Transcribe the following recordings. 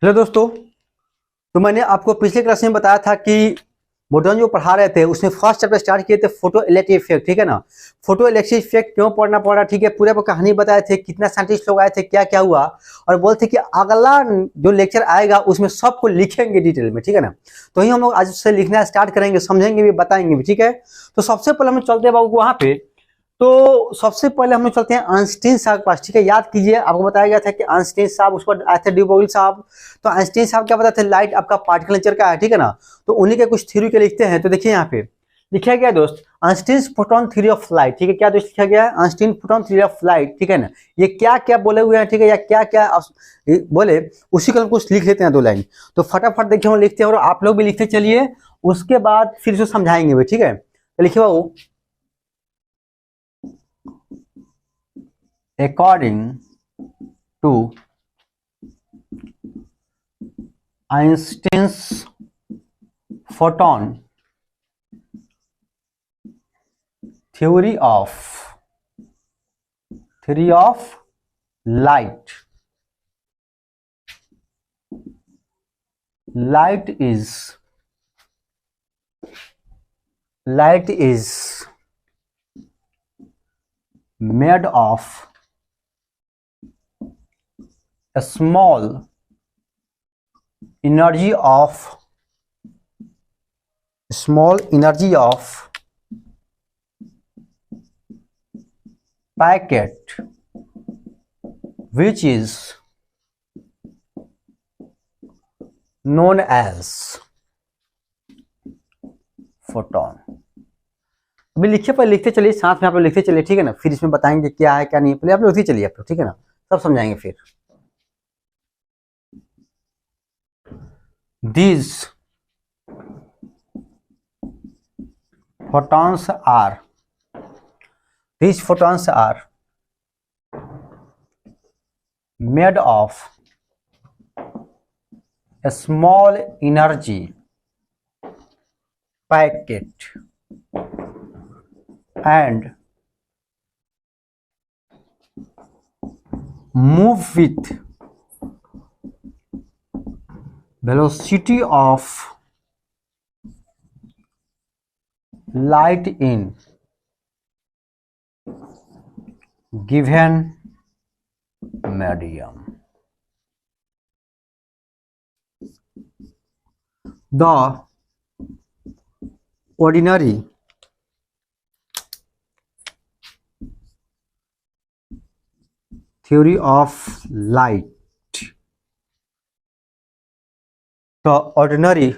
Hello दोस्तों। तो मैंने आपको पिछले क्लास में बताया था कि मॉडर्न जो पढ़ा रहे थे उसमें फर्स्ट चैप्टर स्टार्ट किए थे फोटो इलेक्ट्रिक इफेक्ट। ठीक है ना। फोटो इलेक्ट्रिक इफेक्ट क्यों पढ़ना पड़ा, ठीक है, पूरे आपको कहानी बताए थे, कितना साइंटिस्ट लोग आए थे, क्या क्या हुआ, और बोलते कि अगला जो लेक्चर आएगा उसमें सबको लिखेंगे डिटेल में। ठीक है ना। तो ही हम लोग आज से लिखना स्टार्ट करेंगे, समझेंगे भी, बताएंगे भी। ठीक है। तो सबसे पहले हम चलते हैं बाबू वहां पे। तो सबसे पहले हम लोग चलते हैं आइंस्टीन साहब के पास। ठीक है। याद कीजिए, आपको बताया गया था कि आइंस्टीन साहब, उस पर आए थे डी ब्रोगली साहब। तो आइंस्टीन साहब क्या बताते थे, लाइट आपका पार्टिकल नेचर का है। ठीक है ना। तो उन्हीं के कुछ थ्योरी के लिखते हैं। तो देखिए यहाँ पे लिखा गया दोस्त, Einstein photon theory of light. ठीक है। क्या दोस्त लिखा गया है, Einstein photon theory of light. ठीक है ना। ये क्या क्या बोले हुए हैं, ठीक है, या क्या क्या बोले, उसी को हम कुछ लिख लेते हैं, 2 लाइन। तो फटाफट देखिए हम लिखते हैं और आप लोग भी लिखते चलिए, उसके बाद फिर से समझाएंगे भी। ठीक है। तो लिखिए बाबू, according to Einstein's photon theory of light, light is made of a small energy of packet which is known as photon। अभी लिखिए, पहले लिखते चलिए, साथ में आप लोग लिखते चलिए। ठीक है ना। फिर इसमें बताएंगे क्या है क्या नहीं, पहले आप लोग लिखते चलिए आप लोग। ठीक है ना। सब समझाएंगे फिर। These photons are made of a small energy packet and move with velocity of light in given medium. The ordinary theory of light, the ordinary,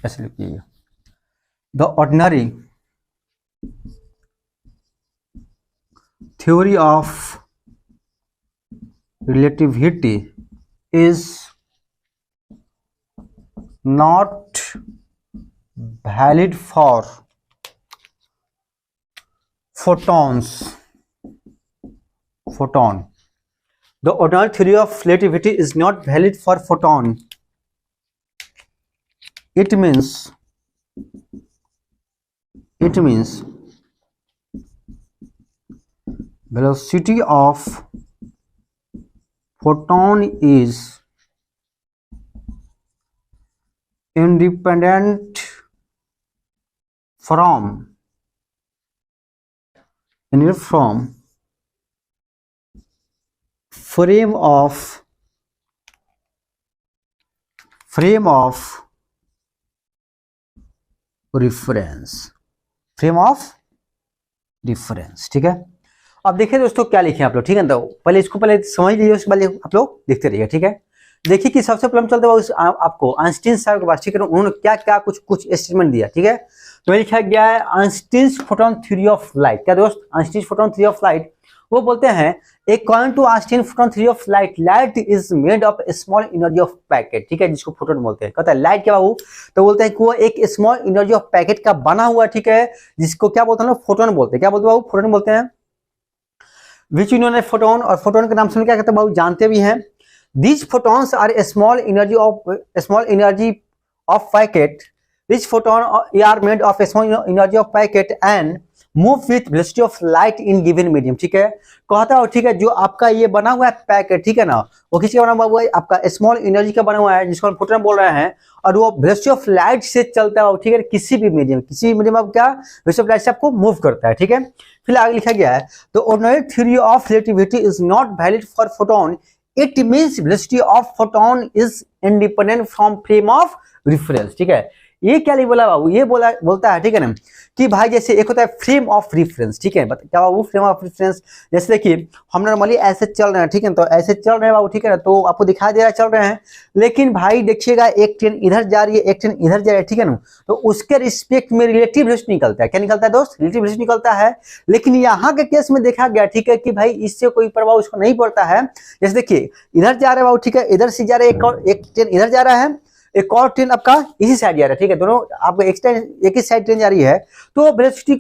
ऐसे लिखिए, the ordinary theory of relativity is not valid for photons. The ordinary theory of relativity is not valid for photon. It means velocity of photon is independent from frame of reference। ठीक है। अब देखिए दोस्तों क्या लिखे आप लोग। ठीक है। तो पहले इसको पहले समझ लीजिए, उसके बाद आप लोग लिखते रहिए। ठीक है। देखिए कि सबसे पहले हम चलते हैं आपको आइंस्टीन साहब के पास। ठीक है। उन्होंने क्या क्या कुछ स्टेटमेंट दिया। ठीक है। तो लिखा गया है Einstein photon theory of light. क्या दोस्त, Einstein photon theory of light, वो बोलते हैं according to Einstein photon theory of light, light is made of small energy of packet. ठीक है। जिसको फोटोन बोलते हैं। कहता है लाइट क्या बाबू, तो बोलते हैं कि वो एक स्मॉल एनर्जी ऑफ पैकेट का बना हुआ। ठीक है। जिसको क्या बोलते हैं, फोटोन बोलते हैं। क्या बोलते हैं बाबू, फोटोन बोलते हैं। विच यूनियन फोटोन, और फोटोन के नाम से क्या कहते हैं बाबू, जानते भी हैं। These photons are a small energy of packet. These photons are made of a small energy of packet and move with velocity of light in given medium, ठीक है। कहता हो ठीक है, जो आपका ये बना हुआ है पैक है, ठीक है ना, वो किसका बना हुआ है, आपका स्मॉल एनर्जी का बना हुआ है, जिसको हम फोटोन बोल रहे हैं, और वो वेलोसिटी ऑफ लाइट से चलता है, ठीक है, किसी भी मीडियम आप क्या वेलोसिटी ऑफ लाइट से आपको मूव करता है, ठीक है। फिर आगे लिखा गया है, तो ordinary theory of relativity is not valid for photon, it means velocity of photon is independent from frame of reference, ठीक है। ये क्या नहीं बोला बाबू, ये बोलता है, ठीक है ना, कि भाई जैसे एक होता है फ्रेम ऑफ रेफरेंस, ठीक है, क्या बाबू फ्रेम ऑफ रेफरेंस, जैसे देखिए हम नॉर्मली ऐसे चल रहे हैं, ठीक है, तो ऐसे चल रहे हैं बाबू, ठीक है ना, तो आपको दिखाई दे रहा है चल रहे हैं, लेकिन भाई देखिएगा एक ट्रेन इधर जा रही है, एक ट्रेन इधर जा रही है, ठीक है ना, तो उसके रिस्पेक्ट में रिलेटिव वेलोसिटी निकलता है, क्या निकलता है दोस्त, रिलेटिव वेलोसिटी निकलता है। लेकिन यहाँ के केस में देखा गया, ठीक है, कि भाई इससे कोई प्रभाव उसको नहीं पड़ता है। जैसे देखिए इधर जा रहे हैं बाबू, ठीक है, इधर से जा रहे हैं, एक ट्रेन इधर जा रहा है, एक और ट्रेन आपका इसी साइड जा रहा है, ठीक है, दोनों आपको एक ही साइड ट्रेन जा रही है, तो वेलोसिटी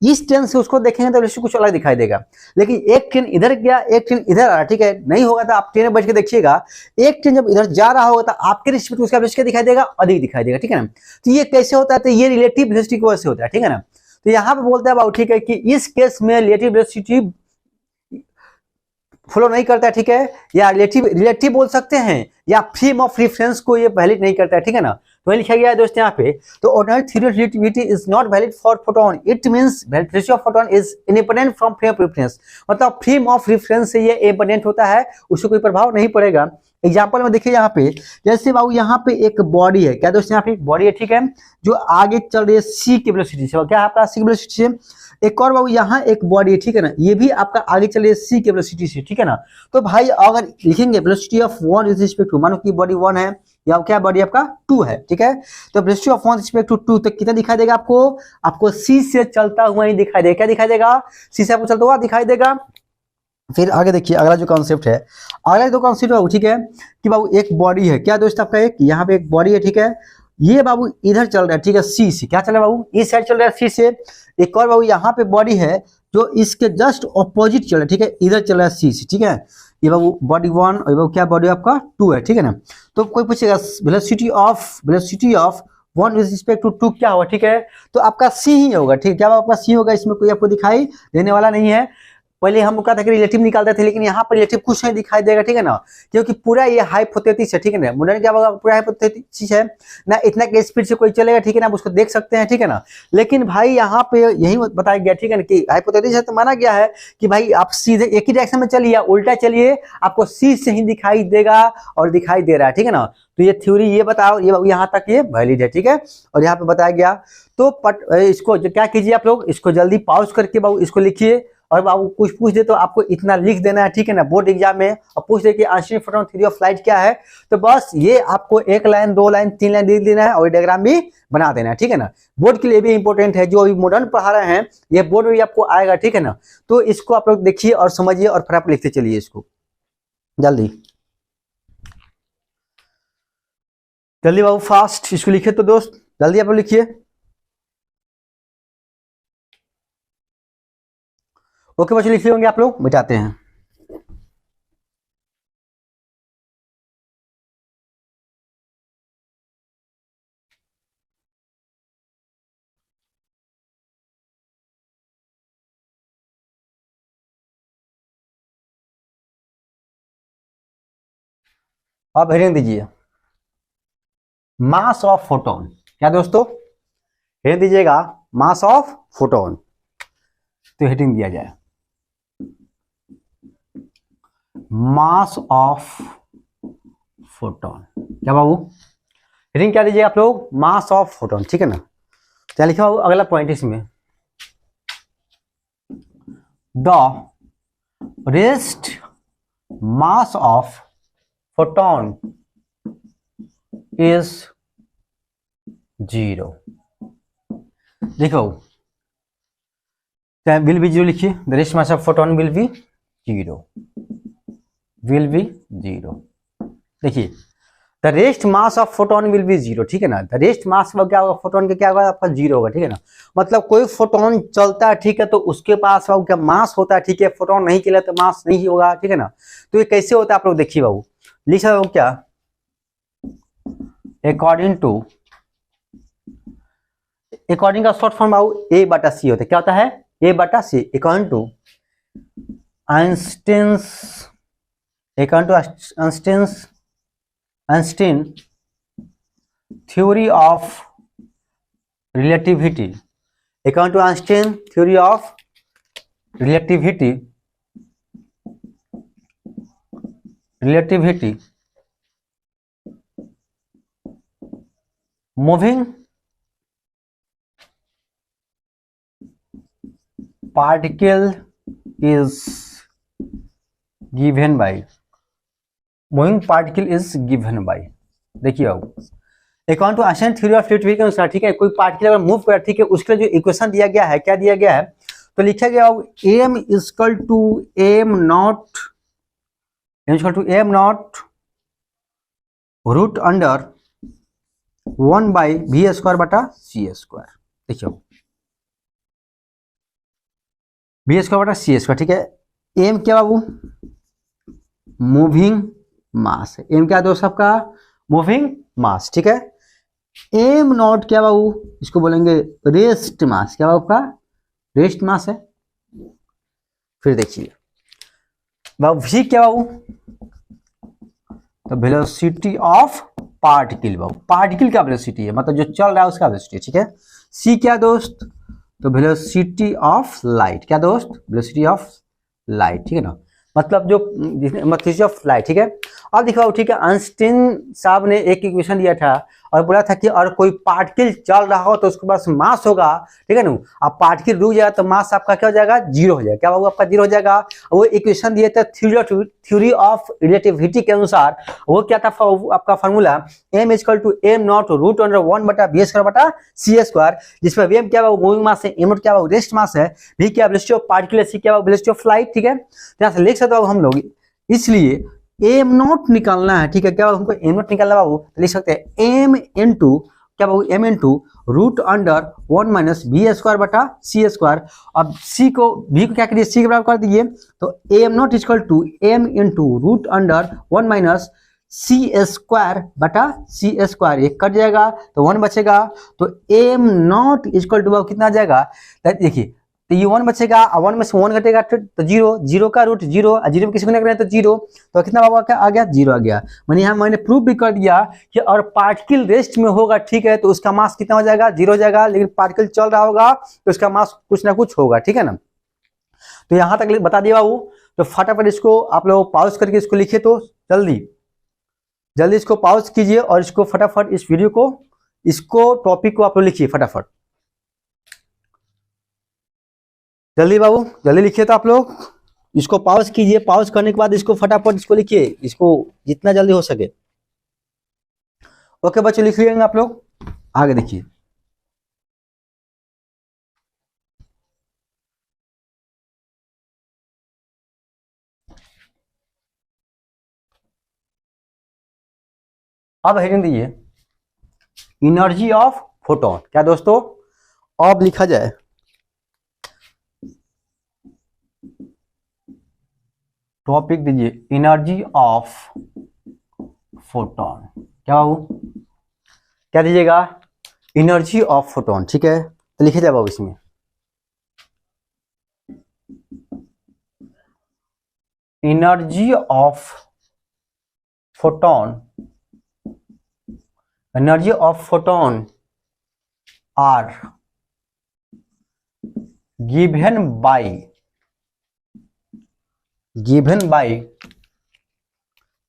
इस ट्रेन से उसको देखेंगे तो वेलोसिटी कुछ अलग दिखाई देगा। लेकिन एक ट्रेन इधर गया, एक ट्रेन इधर आ रहा है, ठीक है, नहीं होगा तो आप ट्रेन में बैठ के देखिएगा, एक ट्रेन जब इधर जा रहा होगा तो आपके रिस्पेक्ट उसका वेलोसिटी दिखाई देगा, अधिक दिखाई देगा, ठीक है ना। तो ये कैसे होता है, तो ये रिलेटिव वेलोसिटी की वजह से होता है, ठीक है ना। तो यहाँ पे बोलते हैं बाबू, ठीक है, कि इस केस में रिलेटिव वेलोसिटी फॉलो नहीं करता है, ठीक है, या रिलेटिव बोल सकते हैं, या फ्रेम ऑफ रेफरेंस को ये वैलिड नहीं करता है, ठीक है ना। तो लिखा गया है दोस्त यहाँ पे, तो ordinary theory of relativity is not valid for photon, it means velocity of photon is independent from frame of reference, मतलब फ्रेम ऑफ रेफरेंस से ये इंडिपेंडेंट होता है, उससे कोई प्रभाव नहीं पड़ेगा। एग्जाम्पल में देखिए यहाँ पे, जैसे बाबू यहाँ पे एक बॉडी है, क्या दोस्त यहाँ पे एक बॉडी है, ठीक है, जो आगे चल रही है सी की वेलोसिटी से, क्या आपका सी की वेलोसिटी से। एक और बाबू यहाँ एक बॉडी है, ठीक है ना, ये भी आपका आगे चल रही है सी की वेलोसिटी से, ठीक है ना। तो भाई अगर लिखेंगे velocity of one is respect to, मानो कि बॉडी 1 है या क्या बॉडी आपका 2 है, ठीक है, तो वेलोसिटी ऑफ 1 रिस्पेक्ट टू 2, तो कितना दिखाई देगा आपको सी से चलता हुआ ही दिखाई देगा, क्या दिखाई देगा, सी से आपको चलता हुआ दिखाई देगा। फिर आगे देखिए अगला जो कॉन्सेप्ट है, अगला जो कॉन्सेप्ट है, ठीक है, कि बाबू एक बॉडी है, क्या दोस्त आपका एक यहाँ पे एक बॉडी है, ठीक है, ये बाबू इधर चल रहा है, ठीक है, सी से, क्या चल रहा है बाबू, इस साइड चल रहा है सी से। एक और बाबू यहाँ पे बॉडी है जो इसके जस्ट ऑपोजिट चल रहा है, ठीक है, इधर चल रहा है सी से, ठीक है, ये बाबू बॉडी 1 और बाबू क्या बॉडी आपका 2 है, ठीक है ना। तो कोई पूछेगा velocity of 1 with respect to 2 क्या होगा, ठीक है, तो आपका सी ही होगा, ठीक है, क्या आपका सी होगा, इसमें कोई आपको दिखाई देने वाला नहीं है। पहले हम कहा था कि रिलेटिव निकालते थे, लेकिन यहाँ पर रिलेटिव कुछ नहीं दिखाई देगा, ठीक है ना, क्योंकि पूरा ये हाइपोथेसिस है, ठीक है ना, मुंडन क्या होगा, पूरा हाइपोथेसिस है ना, इतना के स्पीड से कोई चलेगा, ठीक है ना, आप उसको देख सकते हैं, ठीक है ना। लेकिन भाई यहाँ पे यही बताया गया, ठीक है ना, कि हाइपोथेसिस है तो माना गया है कि भाई आप सीधे एक ही डायरेक्शन में चलिए या उल्टा चलिए, आपको सी से ही दिखाई देगा और दिखाई दे रहा है, ठीक है ना। तो ये थ्योरी ये बताओ, ये यहाँ तक ये वैलिड है, ठीक है, और यहाँ पे बताया गया। तो इसको क्या कीजिए आप लोग, इसको जल्दी पॉज करके बाबू इसको लिखिए, और बाबू कुछ पूछ दे तो आपको इतना लिख देना है, ठीक है ना, बोर्ड एग्जाम में, और पूछ दे कि Einstein photon theory of light क्या है, तो बस ये आपको 1 लाइन 2 लाइन 3 लाइन लिख देना है और डायग्राम भी बना देना है, ठीक है ना। बोर्ड के लिए भी इंपॉर्टेंट है, जो अभी मॉडर्न पढ़ा रहे हैं ये बोर्ड में भी आपको आएगा, ठीक है ना। तो इसको आप लोग देखिए और समझिए और फिर आप लिखते चलिए इसको जल्दी जल्दी बाबू, फास्ट इसको लिखिए, तो दोस्त जल्दी आप लोग लिखिए। ओके बच्चों, लिख लिए होंगे आप लोग, मिटाते हैं। अब हेडिंग दीजिए मास ऑफ फोटोन, क्या दोस्तों हेडिंग दीजिएगा मास ऑफ फोटोन, तो हेडिंग दिया जाए मास ऑफ फोटोन, क्या बाबू हेडिंग क्या दीजिएगा आप लोग, मास ऑफ फोटोन, ठीक है ना। क्या लिखा बाबू अगला पॉइंट इसमें, the rest mass of photon is 0, देखो विल बी 0 लिखिए, the rest mass of photon will be 0, देखिए the rest mass of photon will be 0, ठीक है ना। द रेस्ट मास क्या होगा फोटोन का, क्या होगा आपका 0 होगा, ठीक है ना। मतलब कोई फोटोन चलता है, ठीक है, तो उसके पास क्या मास होता है, ठीक है, फोटोन नहीं चला तो मास नहीं होगा, ठीक है ना। तो ये कैसे होता है आप लोग देखिए बाबू, लिखा हो क्या, अकॉर्डिंग का शॉर्ट फॉर्म बाबू A/C होता है, क्या होता है ए बटा C equal to Einstein theory of relativity, equal to Einstein theory of relativity moving particle is given by, moving particle is given by, देखिए अब according to Einstein theory of relativity के अनुसार, ठीक है, कोई पार्टिकल अगर move कर, ठीक है, उसके लिए जो इक्वेशन दिया गया है, क्या दिया गया है, तो लिखा गया M equal to M not root under 1 by V square बटा सी स्क्वायर, देखिए वी स्क्वायर बटा सी स्क्वायर, ठीक है। एम क्या बाबू, मूविंग मास है, एम क्या दोस्त आपका, मूविंग मास, ठीक है। एम नॉट क्या बाबू, इसको बोलेंगे रेस्ट मास, क्या बाबू आपका रेस्ट मास है। फिर देखिए बाबू वी क्या बाबू, तो velocity of particle, Babu particle का वेलोसिटी है, मतलब जो चल रहा है उसका वेलोसिटी, ठीक है। सी क्या दोस्त, तो वेलोसिटी ऑफ लाइट, क्या दोस्त, वेलोसिटी ऑफ लाइट, ठीक है ना, मतलब जो वेलोसिटी ऑफ लाइट, ठीक है। अब दिखाओ, ठीक है, आइंस्टीन साहब ने एक इक्वेशन दिया था और बोला था कि और कोई पार्टिकल चल रहा हो तो उसके पास मास होगा, ठीक है ना, अब पार्टिकल रुक जाएगा तो मास आपका क्या हो जाएगा, जीरो हो जाएगा, क्या बाबू आपका जीरो हो जाएगा। वो इक्वेशन दिए थे थ्योरी ऑफ रिलेटिविटी के अनुसार, वो क्या था आपका formula, M equal to M not root under 1 बटा बी स्क्वायर बटा सी स्क्वायर, जिसमें एम क्या मूविंग मास है, एम नॉट क्या रेस्ट मास है, भी क्या वेलोसिटी ऑफ पार्टिकल, सी क्या वेलोसिटी ऑफ लाइट, ठीक है। यहाँ से लिख सकते हो हम लोग, इसलिए एम नॉट निकालना है, ठीक है, क्या हमको एम नॉट निकालना बाबू, तो लिख सकते हैं एम इनटू क्या बाबू, M into root under 1 minus B square बटा सी स्क्वायर। अब सी को बी को क्या करिए, सी के बराबर कर दीजिए, तो M not equal to M into root under 1 minus C square बटा सी स्क्वायर, एक कट जाएगा तो 1 बचेगा, तो एम नॉट इक्वल टू कितना आ जाएगा, देखिए तो ये 1 बचेगा, 1 में से 1 घटेगा तो जीरो, जीरो का रूट जीरो, जीरो में किसी को नहीं करें तो जीरो, तो कितना बाबा आ गया, जीरो आ गया। मैंने यहाँ मैंने प्रूफ भी कर दिया कि और पार्टिकल रेस्ट में होगा, ठीक है, तो उसका मास कितना हो जाएगा, जीरो हो जाएगा, लेकिन पार्टिकल चल रहा होगा तो उसका मास कुछ ना कुछ होगा, ठीक है ना। तो यहाँ तक बता दिया बाबू, तो फटाफट इसको आप लोग पॉज करके इसको लिखे, तो जल्दी जल्दी इसको पॉज कीजिए और इसको फटाफट इस वीडियो को, इसको टॉपिक को आप लोग लिखिए फटाफट, जल्दी बाबू जल्दी लिखिए। तो आप लोग इसको पॉज कीजिए, पॉज करने के बाद इसको फटाफट इसको लिखिए, इसको जितना जल्दी हो सके। ओके बच्चों, लिख लिएंगे आप लोग, आगे देखिए। अब हेडिंग दीजिए एनर्जी ऑफ फोटोन, क्या दोस्तों, अब लिखा जाए टॉपिक दीजिए एनर्जी ऑफ फोटोन, क्या बाबू क्या दीजिएगा, एनर्जी ऑफ फोटोन, ठीक है। तो लिखे जाए बाबू इसमें energy of photon, energy of photon are given by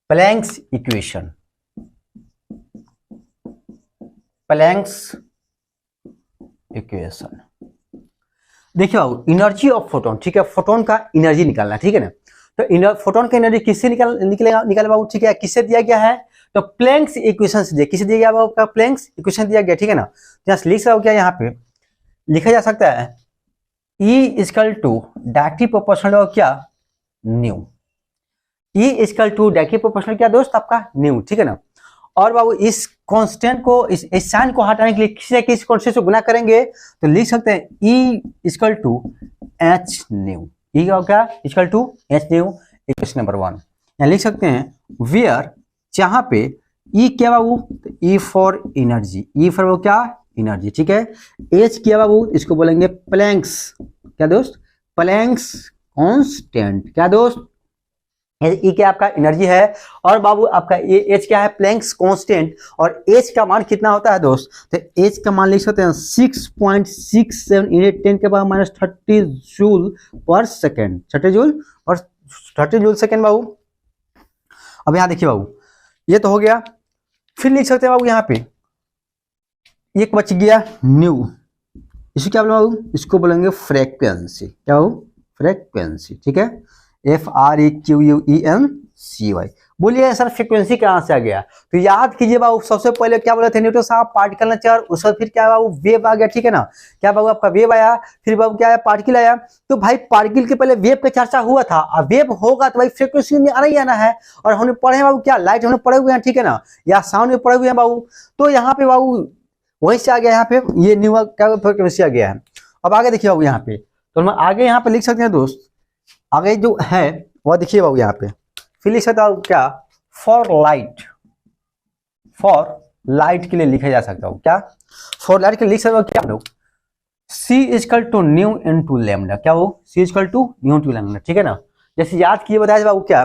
Planck's equation, देखिए बाबू एनर्जी ऑफ फोटोन, ठीक है, फोटोन का एनर्जी निकालना, ठीक है ना। तो फोटोन का एनर्जी किससे निकलेगा बाबू, ठीक है, किससे दिया गया है, तो प्लैंक्स इक्वेशन से दिया, किससे दिया गया बाबू, प्लैंक्स इक्वेशन दिया गया, ठीक है ना। तो यहाँ लिख सकते क्या, यहाँ पे लिखा जा सकता है E equal to directly proportional क्या, nu, E equal to directly proportional क्या दोस्त आपका, न्यू, ठीक है ना। और बाबू इस कांस्टेंट को, इस साइन को हटाने के लिए किसी न किसी कांस्टेंट से गुना करेंगे, तो लिख सकते हैं E equal to H nu, E क्या equal to H nu, equation number 1। यहाँ लिख सकते हैं वेयर, जहां पे E क्या बाबू, तो E for energy, E for वो क्या, एनर्जी, ठीक है। H क्या बाबू, इसको बोलेंगे प्लैंक्स क्या दोस्त, प्लैंक्स कांस्टेंट। क्या दोस्त, ये क्या आपका एनर्जी है, और बाबू आपका ये एच क्या है, प्लैंक्स कांस्टेंट। और एच का मान कितना होता है दोस्त, तो एच का मान लिख सकते हैं 6.67 × 10⁻³ जूल पर सेकेंड, 30 जूल और 30 जूल सेकेंड बाबू। अब यहाँ देखिए बाबू, ये तो हो गया। फिर लिख सकते हैं बाबू यहाँ पे एक बच गया न्यू, इसको क्या बोलेंगे बाबू, इसको बोलेंगे फ्रीक्वेंसी। क्या बाबू, फ्रीक्वेंसी, ठीक है, FREQUENCY। बोलिए सर फ्रीक्वेंसी कहाँ से आ गया, तो याद कीजिए बाबू, सबसे पहले क्या बोले थे न्यूटन साहब, पार्टिकल नेचर, उसका फिर क्या बाबू वेव आ गया, ठीक है ना। क्या बाबू आपका वेव आया, फिर बाबू क्या है पार्टिकल आया। तो भाई पार्टिकल के पहले वेव का चर्चा हुआ था, अब वेव होगा तो भाई फ्रीक्वेंसी में आना ही आना है। और हमने पढ़े हैं बाबू क्या, लाइट हमने पढ़े हुए हैं, ठीक है ना, या साउंड में पढ़े हुए हैं बाबू। तो यहाँ पे बाबू वहीं से आ गया, यहाँ पे ये न्यू क्या फ्रीक्वेंसी आ गया है। अब आगे देखिए बाबू यहाँ पे, तो हम आगे यहाँ पे लिख सकते हैं दोस्त, आगे जो है वह देखिए बाबू यहाँ पे, फिर लिख सकता हूँ क्या, फॉर लाइट, फॉर लाइट के लिए लिखा जा सकता हूँ क्या, फॉर लाइट के लिए लिख सकता हूँ क्या लोग, C = क्या वो, C = ठीक है ना। जैसे याद किए बताया बाबू क्या,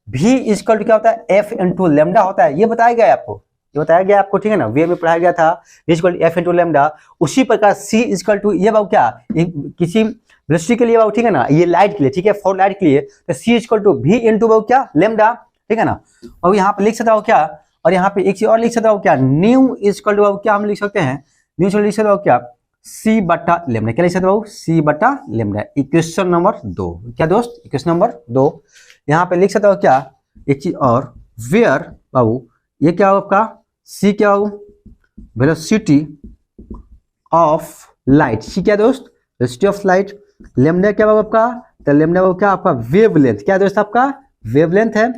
V = क्या होता है, F × लैम्डा होता है, ये बताया गया है आपको, ये बताया गया आपको, ठीक है ना, वे में पढ़ाया गया था, V = F × लैम्डा। उसी प्रकार C = ये बाबू क्या, किसी वेलोसिटी के लिए बाबू, ठीक है ना, ये लाइट के लिए, ठीक है, फॉर लाइट के लिए, तो C = V × बाबू क्या, लैम्डा, ठीक है ना। और यहाँ पे लिख सकता हूँ क्या, और यहाँ पे एक चीज और लिख सकता हूँ क्या, न्यू = बाबू क्या हम लिख सकते हैं, न्यू लिख सकता हूँ क्या, C/λ। क्या लिख सकते हो, C/λ। इक्वेशन नंबर 2, क्या दोस्त, इक्वेशन नंबर 2। यहाँ पे लिख सकता हो क्या, एक चीज और, वेयर बाबू ये क्या हो आपका, C क्या हो, वेलोसिटी ऑफ लाइट, C क्या दोस्त, वेलोसिटी ऑफ लाइट। लैम्डा क्या बाबू आपका, तो लैम्डा बाबू क्या आपका वेवलेंथ, क्या दोस्त आपका वेवलेंथ है।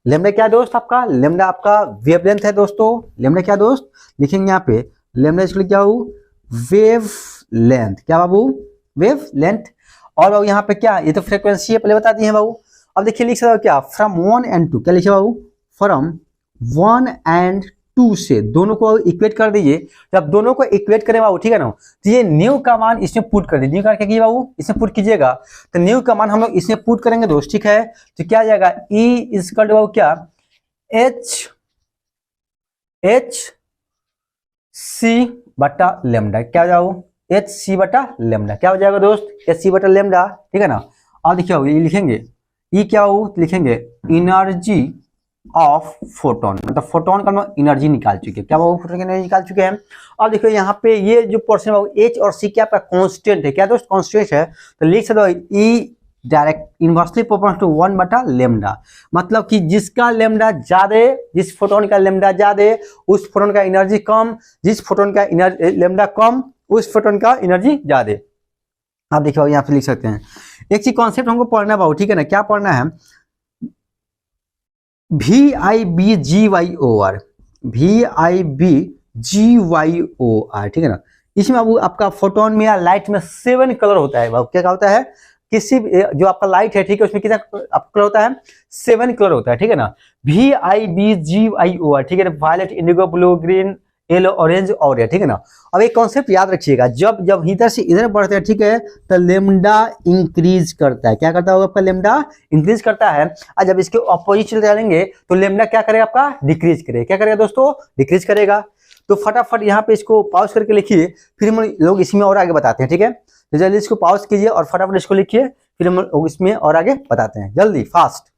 लैम्डा क्या दोस्त आपका, लैम्डा आपका वेवलेंथ है दोस्तों। लैम्डा क्या दोस्त, लिखेंगे यहाँ पे लैम्डा इसके लिए क्या हो, वेव लेंथ। क्या बाबू, वेव लेंथ। और बाबू यहाँ पे क्या, ये तो फ्रीक्वेंसी है, पहले बता दिए हैं बाबू। अब देखिए लिख सकते हो क्या, फ्रॉम 1 and 2, क्या लिखे बाबू, फ्रॉम 1 and 2 से, दोनों को इक्वेट कर दीजिए। जब दोनों को इक्वेट करें बाबू, ठीक है ना, तो ये न्यू का मान इसमें पुट कर दीजिए। न्यू का क्या कीजिए बाबू, इसमें पुट कीजिएगा, तो न्यू का मान हम लोग इसमें पुट करेंगे दोस्त, ठीक है। तो क्या आ जाएगा, E = बाबू क्या, HC/λ। क्या हो जाओ, HC/λ। क्या हो जाएगा दोस्त, HC/λ, ठीक है ना। और देखिए ये लिखेंगे, ये क्या हो, लिखेंगे एनर्जी ऑफ फोटोन, मतलब फोटोन का हम एनर्जी निकाल चुके हैं। क्या वो फोटोन की एनर्जी निकाल चुके हैं। और देखियो यहाँ पे ये जो पोर्शन है H और C क्या आपका कांस्टेंट है, क्या दोस्त कांस्टेंट है, तो लिख सकते हो E direct inversely proportional to 1/λ। मतलब कि जिसका लैम्डा ज्यादा, जिस फोटोन का लैम्डा ज्यादा उस फोटोन का एनर्जी कम, जिस फोटोन का लैम्डा कम उस फोटोन का एनर्जी ज्यादा। आप देखिए यहाँ पे लिख सकते हैं, एक चीज कॉन्सेप्ट हमको पढ़ना बाबू, ठीक है ना, क्या पढ़ना है, VIBGYOR, VIBGYOR, ठीक है ना। इसमें बाबू आपका फोटोन में या लाइट में 7 कलर होता है बाबू। क्या होता है, किसी जो आपका लाइट है, ठीक है, उसमें कितना कलर होता है, 7 कलर होता है, ठीक है ना। VIBGYOR, ठीक है, violet, indigo, blue, green, yellow, orange और ठीक है ना। अब एक कॉन्सेप्ट याद रखिएगा, जब इधर से इधर बढ़ते हैं, ठीक है, तो लेमडा इंक्रीज करता है। क्या करता होगा आपका, लेमडा इंक्रीज करता है। और जब इसके ऑपोजिट चलेंगे तो लेमडा क्या करेगा आपका, डिक्रीज करेगा। क्या करेगा दोस्तों, डिक्रीज करेगा। तो फटाफट यहाँ पे इसको पॉज करके लिखिए, फिर हम लोग इसमें और आगे बताते हैं, ठीक है। तो जल्दी इसको पॉज कीजिए और फटाफट इसको लिखिए, फिर हम लोग इसमें और आगे बताते हैं, जल्दी फास्ट,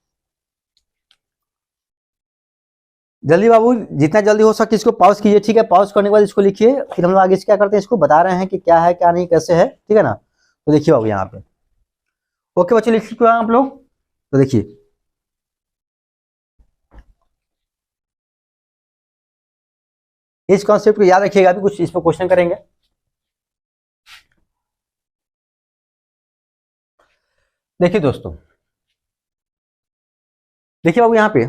जल्दी बाबू, जितना जल्दी हो सके इसको पॉज कीजिए, ठीक है। पॉज करने के बाद इसको लिखिए, फिर हम लोग आगे क्या करते हैं, इसको बता रहे हैं कि क्या है क्या नहीं कैसे है, ठीक है ना। तो देखिए बाबू यहाँ पे, ओके बच्चे लिख चुके हैं आप लोग। तो देखिए इस कॉन्सेप्ट को याद रखिएगा, अभी कुछ इस पर क्वेश्चन करेंगे। देखिए दोस्तों, देखिए बाबू यहाँ पे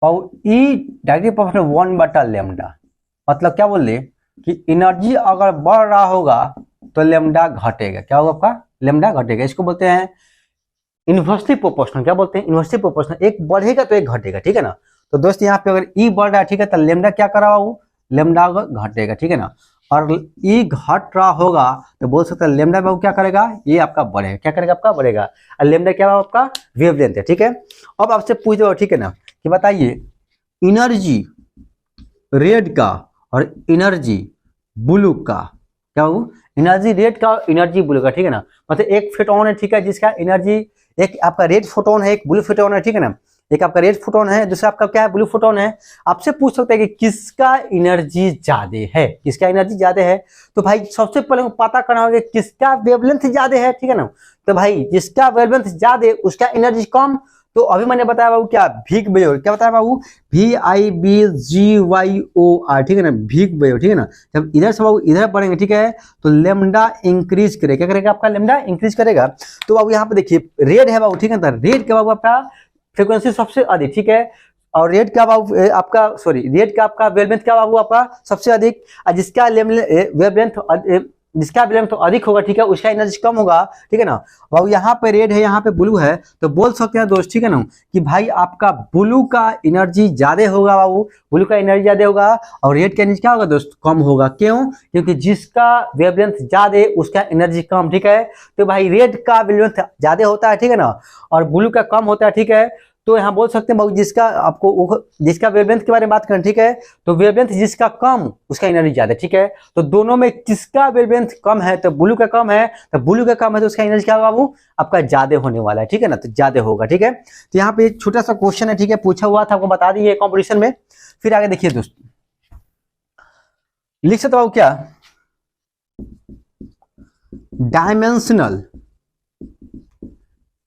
और E डायरेक्टली प्रोपोर्शनल 1/λ। मतलब क्या बोल रहे कि एनर्जी अगर बढ़ रहा होगा तो लेमडा घटेगा। क्या होगा आपका, लेमडा घटेगा। इसको बोलते हैं इनवर्सली प्रोपोर्शनल। क्या बोलते हैं, इनवर्सली प्रोपोर्शनल। एक बढ़ेगा तो एक घटेगा, ठीक है ना। तो दोस्त यहाँ पे अगर E बढ़ रहा है, ठीक है, तो लेमडा क्या करा वो, लेमडा घटेगा, ठीक है ना। और ई घट रहा होगा तो बोल सकते हैं लेमडा बाबू क्या करेगा, ये आपका बढ़ेगा, क्या करेगा आपका बढ़ेगा, और लेमडा क्या आपका वेवलेंथ है, ठीक है। अब आपसे पूछ दो, ठीक है ना, कि बताइए एनर्जी रेड का और एनर्जी ब्लू का, क्या हो, एनर्जी रेड का और एनर्जी ब्लू का, ठीक है ना, मतलब एक फोटोन है, ठीक है, जिसका एनर्जी, एक आपका रेड फोटोन है, एक ब्लू फोटोन है, ठीक है ना, एक आपका रेड फोटोन है, दूसरा आपका क्या है, ब्लू फोटोन है। आपसे पूछ सकते हैं कि किसका एनर्जी ज्यादा है, किसका एनर्जी ज्यादा है, तो भाई सबसे पहले पता करना होगा किसका वेवलेंथ ज्यादा है, ठीक है ना, तो भाई जिसका वेवलेंथ ज्यादा उसका एनर्जी कम। तो अभी मैंने बताया बाबू क्या, भीग बजो, क्या बताया बाबू, VIBGYOR, ठीक है ना, भीग बजो, ठीक है ना। जब इधर से बाबू इधर बढ़ेंगे, ठीक है, तो लेमडा इंक्रीज करेगा, क्या करेगा आपका लेमडा इंक्रीज करेगा। तो बाबू यहाँ पे देखिए रेड है बाबू, ठीक है ना, रेड का बाबू आपका फ्रीक्वेंसी सबसे अधिक, ठीक है, और रेड का बाबू आपका, सॉरी, रेड का आपका वेवलेंथ क्या बाबू आपका सबसे अधिक, और जिसका वेवलेंथ जिसका वेवलेंथ तो अधिक होगा, ठीक है, उसका एनर्जी कम होगा, ठीक है ना। बाबू यहाँ पे रेड है, यहाँ पे ब्लू है, तो बोल सकते हैं दोस्त, ठीक है ना, कि भाई आपका ब्लू का एनर्जी ज्यादा होगा बाबू, ब्लू का एनर्जी ज्यादा होगा, और रेड का एनर्जी क्या होगा दोस्त, कम होगा। क्यों, क्योंकि जिसका वेवलेंथ ज्यादा उसका एनर्जी कम, ठीक है। तो भाई रेड का वेवलेंथ ज्यादा होता है, ठीक है ना, और ब्लू का कम होता है, ठीक है। तो यहाँ बोल सकते हैं बाबू जिसका आपको जिसका वेवलेंथ के बारे में बात करें, ठीक है, तो वेवलेंथ जिसका कम उसका एनर्जी ज्यादा, ठीक है। तो दोनों में किसका वेवलेंथ कम है, तो ब्लू का कम है, तो ब्लू का कम है, तो उसका एनर्जी क्या होगा बाबू आपका ज्यादा होने वाला है, ठीक है ना, तो ज्यादा होगा, ठीक है। तो यहाँ पे एक छोटा सा क्वेश्चन है, ठीक है, पूछा हुआ था, आपको बता दिए कॉम्पिटिशन में। फिर आगे देखिए दोस्त, लिख सकते बाबू क्या,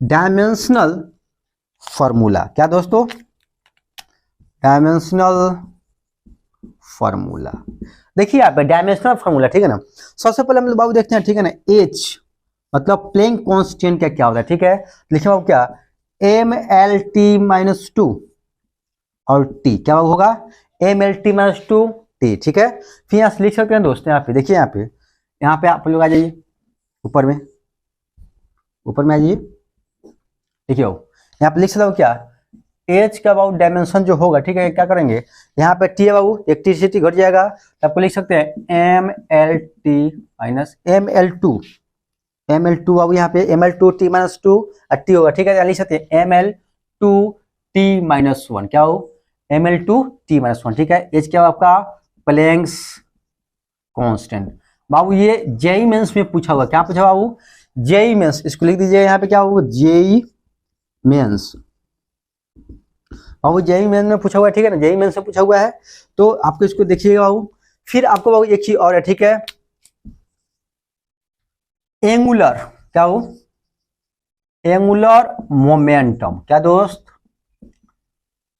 डायमेंशनल फॉर्मूला, क्या दोस्तों, डायमेंशनल फॉर्मूला। देखिए यहाँ पे डायमेंशनल फॉर्मूला, ठीक है ना। सबसे पहले हम लोग बाबू देखते हैं, ठीक है ना, एच मतलब प्लैंक कांस्टेंट का क्या होता है, ठीक है। लिखिए बाबू क्या, MLT-2 और T क्या होगा, MLT-2T, ठीक है। फिर यहाँ से लिख सकते हैं दोस्तों, यहाँ पे देखिए, यहाँ पे आप लोग आ जाइए, ऊपर में आ जाइए, देखिए यहाँ पे लिख सकते हो क्या, एच का बाबू डायमेंशन जो होगा, ठीक है, क्या करेंगे, यहाँ पे टी है बाबू, एक टी से टी घट जाएगा, तो आपको लिख सकते हैं MLT-ML2 बाबू, यहाँ पे ML2T-2 और टी होगा, ठीक है, लिख सकते हैं ML2T-1, क्या हो, ML2T-1, ठीक है। एच क्या हो आपका प्लैंक्स कांस्टेंट। बाबू ये जेई मेंस में पूछा हुआ, क्या पूछा बाबू, जेई मेंस, इसको लिख दीजिए यहाँ पे, क्या होगा जेई मेंस, बाबू जेई मेंस में पूछा हुआ है, ठीक है ना, जेई मेंस से पूछा हुआ है, तो आपको इसको देखिएगा बाबू। फिर आपको बाबू एक चीज और है, ठीक है, एंगुलर, क्या हो, एंगुलर मोमेंटम, क्या दोस्त,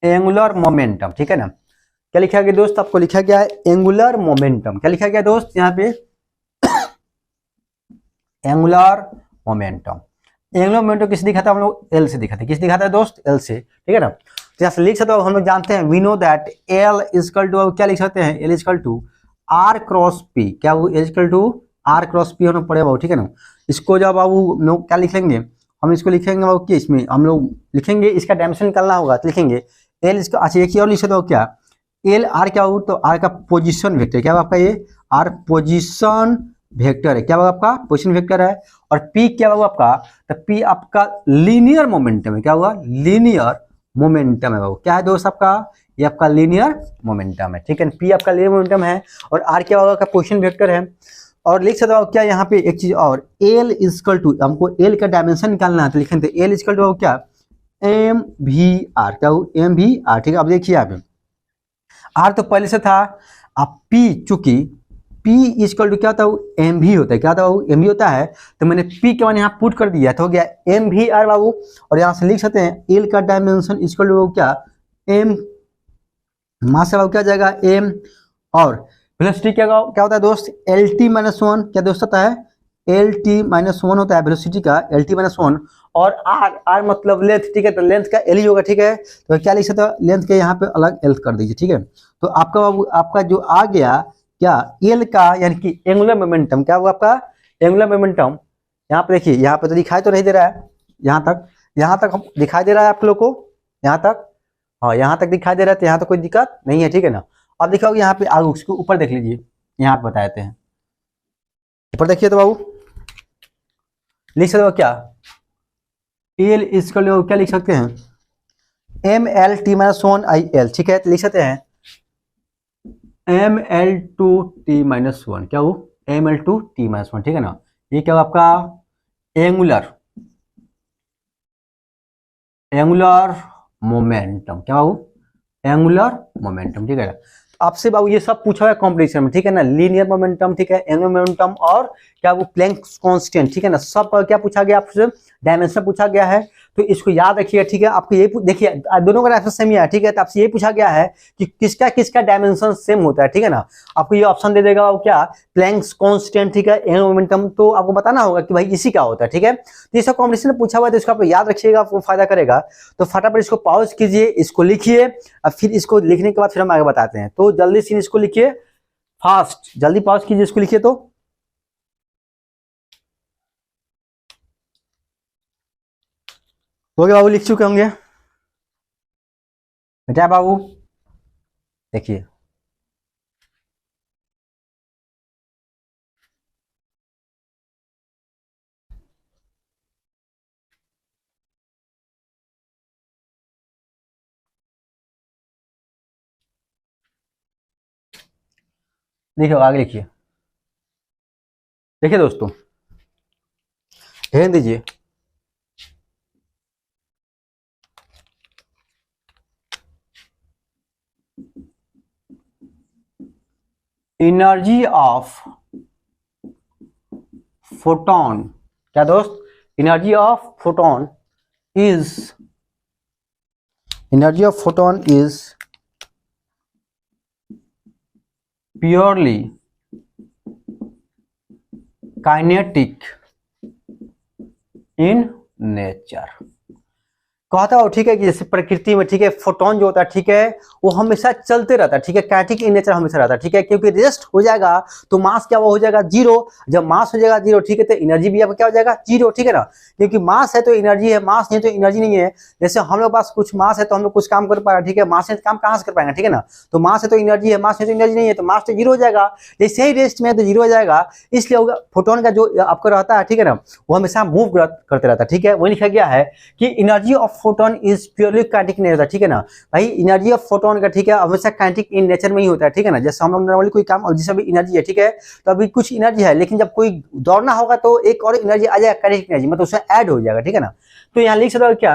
एंगुलर मोमेंटम, ठीक है ना। क्या लिखा गया दोस्त, आपको लिखा गया है एंगुलर मोमेंटम, क्या लिखा गया दोस्त यहाँ पे, एंगुलर मोमेंटम। एंगुलर मोमेंटम किस दिखाता है, हम लोग एल से दिखाते हैं, किस दिखाता है दोस्त, एल से, ठीक है ना। तो यहाँ से लिख सकते हो, हम लोग जानते हैं, we know that L equal to, क्या लिख सकते हैं, L equal to R cross P, क्या वो L equal to R cross P होना पड़ेगा बाबू, ठीक है ना। इसको जब बाबू लोग क्या लिख लेंगे, हम इसको लिखेंगे बाबू कि इसमें हम लोग लिखेंगे, इसका डायमेंशन निकालना होगा, तो लिखेंगे एल, इसका अच्छा एक ही और लिख सकते हो क्या, एल आर क्या हो, तो आर का पोजिशन वेक्टर, क्या आपका ये आर पोजिशन वेक्टर है, क्या होगा आपका पोजीशन वेक्टर है, और पी क्या होगा आपका, तो पी आपका लीनियर मोमेंटम है, क्या होगा लीनियर मोमेंटम है बाबू, क्या है दोस्त आपका, ये आपका लीनियर मोमेंटम है, ठीक है। पी आपका लीनियर मोमेंटम है, और आर क्या होगा आपका पोजीशन वेक्टर है। और लिख सकते हो क्या यहाँ पे एक चीज और, एल इजकल टू, हमको एल का डायमेंशन निकालना है, तो लिखेंगे एल इजकल टू क्या, एम वी आर, क्या हो एम वी आर, ठीक है। अब देखिए यहाँ पे आर तो पहले से था, अब पी चूंकि P इजकल टू क्या होता है, एम भी होता है, क्या होता है एम भी होता है, तो मैंने P के मान यहाँ पुट कर दिया, तो हो गया एम भी आर बाबू। और यहाँ से लिख सकते हैं एल का डायमेंशन इजकल टू क्या, एम मास से बाबू क्या जाएगा एम, और वेलोसिटी क्या होता है दोस्त, LT-1, क्या दोस्त होता है LT-1 होता है वेलोसिटी का, LT-1, और आर मतलब लेंथ, ठीक है, तो लेंथ का एल ही होगा, ठीक है। तो क्या लिख सकते हो, लेंथ के यहाँ पे अलग एल कर दीजिए, ठीक है। तो आपका बाबू आपका जो आ गया क्या, एल का यानी कि एंगुलर मोमेंटम, क्या हुआ आपका एंगुलर मोमेंटम। यहाँ पे देखिए, यहाँ पे तो दिखाई तो नहीं दे रहा है, यहाँ तक हम दिखाई दे रहा है आप लोग को, यहाँ तक, हाँ यहाँ तक दिखाई दे रहा है, तो यहाँ तक कोई दिक्कत नहीं है, ठीक है ना। अब दिखाओ यहाँ पे आगे उसको ऊपर देख लीजिए, यहाँ पे बताए थे। ऊपर देखिए तो बाबू लिख सकते हो क्या, एल इसका क्या लिख सकते हैं, M L T minus one I L, ठीक है। तो लिख सकते हैं M L two T minus one, क्या वो M L two T minus one, ठीक है ना। ये क्या आपका एंगुलर मोमेंटम, क्या बाबू एंगुलर मोमेंटम, ठीक है। आपसे बाबू ये सब पूछा हुआ है कॉम्पिटिशन में, ठीक है ना, लीनियर मोमेंटम, ठीक है, एंगुलर मोमेंटम और क्या वो प्लैंक कांस्टेंट, ठीक है ना, सब क्या पूछा गया आपसे, डायमेंशन पूछा गया है। तो इसको याद रखिएगा, ठीक है। आपको ये देखिए दोनों का डायमेंशन सेम ही है, ठीक है। तो आपसे ये पूछा गया है कि किसका किसका डायमेंशन सेम होता है, ठीक है ना। आपको ये ऑप्शन दे देगा वो क्या, प्लैंक्स कांस्टेंट, ठीक है, एंगुलर मोमेंटम, तो आपको बताना होगा कि भाई इसी का होता है, ठीक है। तो ये सब कॉम्पिटिशन में पूछा हुआ है, तो इसको आप याद रखिएगा, आपको फायदा करेगा। तो फटाफट इसको पॉज कीजिए, इसको लिखिए, और फिर इसको लिखने के बाद फिर हम आगे बताते हैं। तो जल्दी से इसको लिखिए, फास्ट जल्दी पॉज कीजिए, इसको लिखिए। तो हो गया बाबू, लिख चुके होंगे बेटा बाबू, देखिए देखिए आगे लिखिए। देखिए दोस्तों ध्यान दीजिए, एनर्जी ऑफ फोटोन, क्या दोस्त, energy of photon is, energy of photon is purely kinetic in nature. कहता हो, ठीक है, कि जैसे प्रकृति में, ठीक है, फोटोन जो होता है, ठीक है, वो हमेशा चलते रहता है, ठीक है, काइनेटिक इन नेचर हमेशा रहता है, ठीक है, क्योंकि रेस्ट हो जाएगा तो मास क्या वो हो जाएगा जीरो। जब मास हो जाएगा जीरो, ठीक है, तो एनर्जी भी आपका क्या हो जाएगा जीरो, ठीक है ना, क्योंकि मास है तो एनर्जी है, मास नहीं तो एनर्जी नहीं है। जैसे हम लोग पास कुछ मास है तो हम लोग कुछ काम कर पा रहे हैं, ठीक है, मास है तो काम कहाँ से कर पाएंगे, ठीक है ना। तो मास है तो एनर्जी है, मास है तो एनर्जी नहीं है, तो मास तो जीरो हो जाएगा। जैसे ही रेस्ट में है तो जीरो हो जाएगा, इसलिए फोटोन का जो आपका रहता है, ठीक है ना, वो हमेशा मूव करते रहता है, ठीक है। वही लिखा गया है कि energy of photon is purely kinetic nature, ठीक है ना। भाई एनर्जी ऑफ फोटोन का, ठीक है, हमेशा काइनेटिक इन नेचर में ही होता है, ठीक है ना। जैसे हम लोग नॉर्मली कोई काम, और जिसमें भी एनर्जी है, ठीक है, तो अभी कुछ एनर्जी है, लेकिन जब कोई दौड़ना होगा तो एक और एनर्जी आ जाएगा, काइनेटिक एनर्जी, मतलब उसमें ऐड हो जाएगा, ठीक है ना। तो यहाँ लिख सकते हो क्या,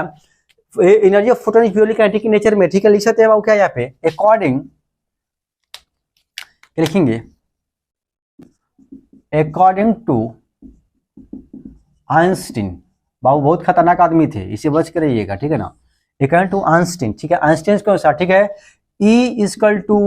energy of photon is purely kinetic in nature में, ठीक है, लिख सकते हैं क्या यहाँ पे, अकॉर्डिंग लिखेंगे, अकॉर्डिंग टू आइंस्टीन। बाबू बहुत खतरनाक आदमी थे, इसे बच कर रहिएगा, ठीक है ना। अकॉर्डिंग टू आइंस्टीन, ठीक है, आइंस्टीन के अनुसार, ठीक है, E equal to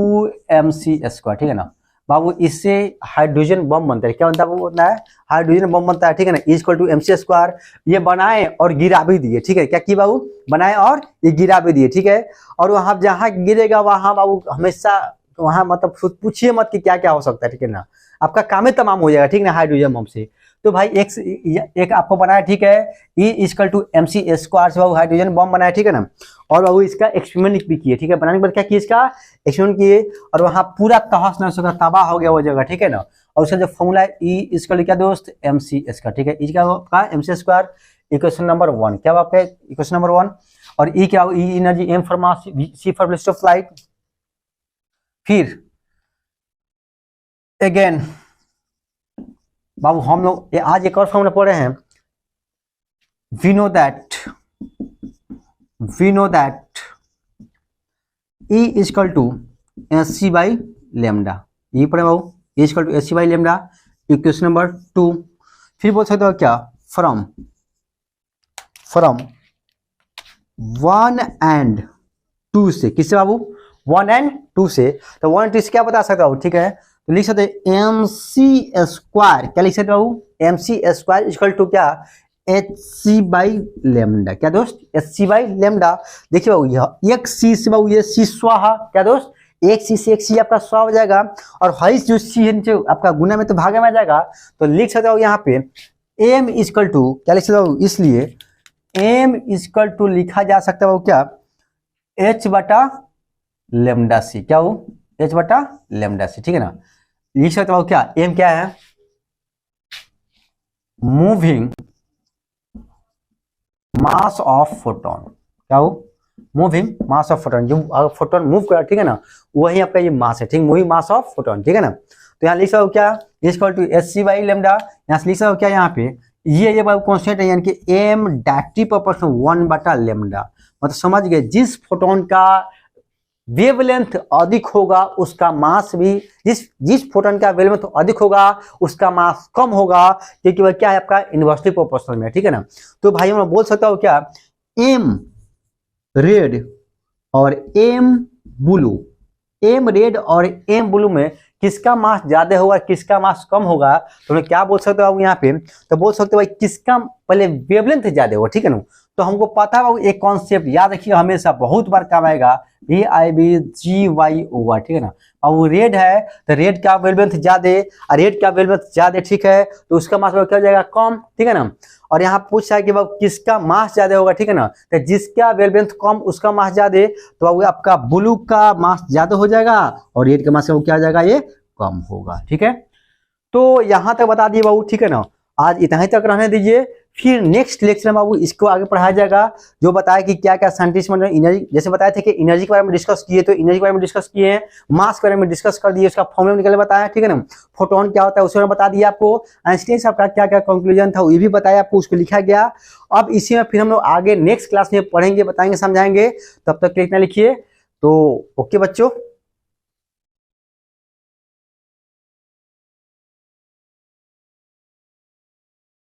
MC square, ठीक है ना। बाबू इससे हाइड्रोजन बम बनता है, क्या बनता है, वो बनता है हाइड्रोजन बम बनता है, ठीक है ना। E equal to MC square, ये बनाए और गिरा भी दिए, ठीक है, क्या की बाबू, बनाए और ये गिरा भी दिए, ठीक है। और वहां जहां गिरेगा वहां बाबू हमेशा वहां, मतलब पूछिए मत कि क्या क्या हो सकता है, ठीक है ना, आपका काम ही तमाम हो जाएगा, ठीक है ना, हाइड्रोजन बम से। तो भाई एक आपको बनाया, ठीक है, E equal to MC square से बाबू हाइड्रोजन बम बनाया, ठीक है ना। और बाबू इसका एक्सपेरिमेंट भी किए, ठीक है, बनाने के बाद क्या किए, इसका एक्सपेरिमेंट किए, और वहां पूरा तहस नहस होगा, तबाह हो गया वो जगह, ठीक है ना। और उसका जो फॉर्मूला है E इक्वल क्या दोस्त MC स्क्वायर, ठीक है, E का MC स्क्वायर, इक्वेशन नंबर 1, क्या आपका इक्वेशन नंबर 1। और E क्या, E energy, M for mass, C for velocity of light. फिर अगेन बाबू हम लोग आज एक और फॉर्मूला पढ़ रहे हैं, we know that E equal to SC by lambda, ये पढ़े बाबू, E equal to SC by lambda, equation number 2। फिर बोल सकते हो क्या, फ्रॉम 1 and 2 से, किससे बाबू 1 and 2 से। तो 1 and 2 से क्या बता सकता हूँ, ठीक है, तो लिख सकते MC स्क्वायर, क्या लिख सकते बाबू, MC स्क्वायर इक्वल टू क्या, HC बाई लेमडा, क्या दोस्त HC बाई लेमडा। देखिए बाबू यह एक C से बाबू ये C स्वाहा, क्या दोस्त एक C से एक C आपका स्वा हो जाएगा, और हाई जो C है नीचे आपका गुना में तो भागे में आ जाएगा। तो लिख सकते हो यहाँ पे M इक्वल टू क्या लिख सकते हो, इसलिए M इक्वल टू लिखा जा सकता है क्या, H बटा लेमडा C, क्या हो H बटा लेमडा C, ठीक है ना। लिख सकते हो क्या, एम क्या है, मूविंग मास ऑफ फोटोन, क्या हो, मूविंग मास ऑफ फोटोन, जो फोटोन मूव कर, ठीक है ना, वही आपका ये मास है, ठीक, मूविंग मास ऑफ फोटोन, ठीक है ना। तो यहाँ लिख सकते हो क्या, equal to H C by lambda, यहाँ से लिख सकते हो क्या, यहाँ पे ये कॉन्स्टेंट है, यानी कि एम डायरेक्टली प्रोपोर्शनल 1 बटा लेमडा, मतलब समझ गए, जिस फोटोन का वेवलेंथ अधिक होगा उसका मास भी, जिस फोटोन का वेवलेंथ अधिक होगा उसका मास कम होगा, क्योंकि वह क्या है आपका इनवर्सली प्रोपोर्शनल में, ठीक है ना। तो भाई मैं बोल सकता हूँ क्या, एम रेड और एम ब्लू, एम रेड और एम ब्लू में किसका मास ज्यादा होगा, किसका मास कम होगा, तो मैं क्या बोल सकता हूँ यहाँ पे, तो बोल सकते हो भाई किसका पहले वेवलेंथ ज्यादा होगा, ठीक है ना। तो हमको पता है एक कॉन्सेप्ट याद रखिए, हमेशा बहुत बार काम आएगा, VIBGY ठीक है ना। और वो रेड है तो रेड का वेवलेंथ ज्यादा, और रेड का वेवलेंथ ज्यादा, ठीक है, तो उसका मास क्या हो जाएगा, कम, ठीक है ना। और यहाँ पूछा है कि वो किसका मास ज्यादा होगा, ठीक है ना, तो जिसका वेवलेंथ कम उसका मास ज्यादा, तो वो आपका ब्लू का मास ज्यादा हो जाएगा और रेड का मास वो क्या हो जाएगा, ये कम होगा, ठीक है। तो यहाँ तक बता दिए बाबू, ठीक है ना, आज इतना ही तक रहने दीजिए, फिर नेक्स्ट लेक्चर में बाबू इसको आगे पढ़ाया जाएगा, जो बताया कि क्या क्या साइंटिस्ट मतलब एनर्जी, जैसे बताए थे कि एनर्जी के बारे में डिस्कस किए, तो एनर्जी के बारे में डिस्कस किए हैं, मास के बारे में डिस्कस कर दिए, उसका फॉर्मूला निकल बताया, ठीक है ना, फोटोन क्या होता है उसके बारे में बता दिया आपको, आइंस्टीन साहब का क्या क्या कंक्लूजन था वो भी बताया आपको, उसको लिखा गया। अब इसी में फिर हम लोग आगे नेक्स्ट क्लास में पढ़ेंगे, बताएंगे, समझाएंगे, तब तक इतना लिखिए। तो ओके बच्चों।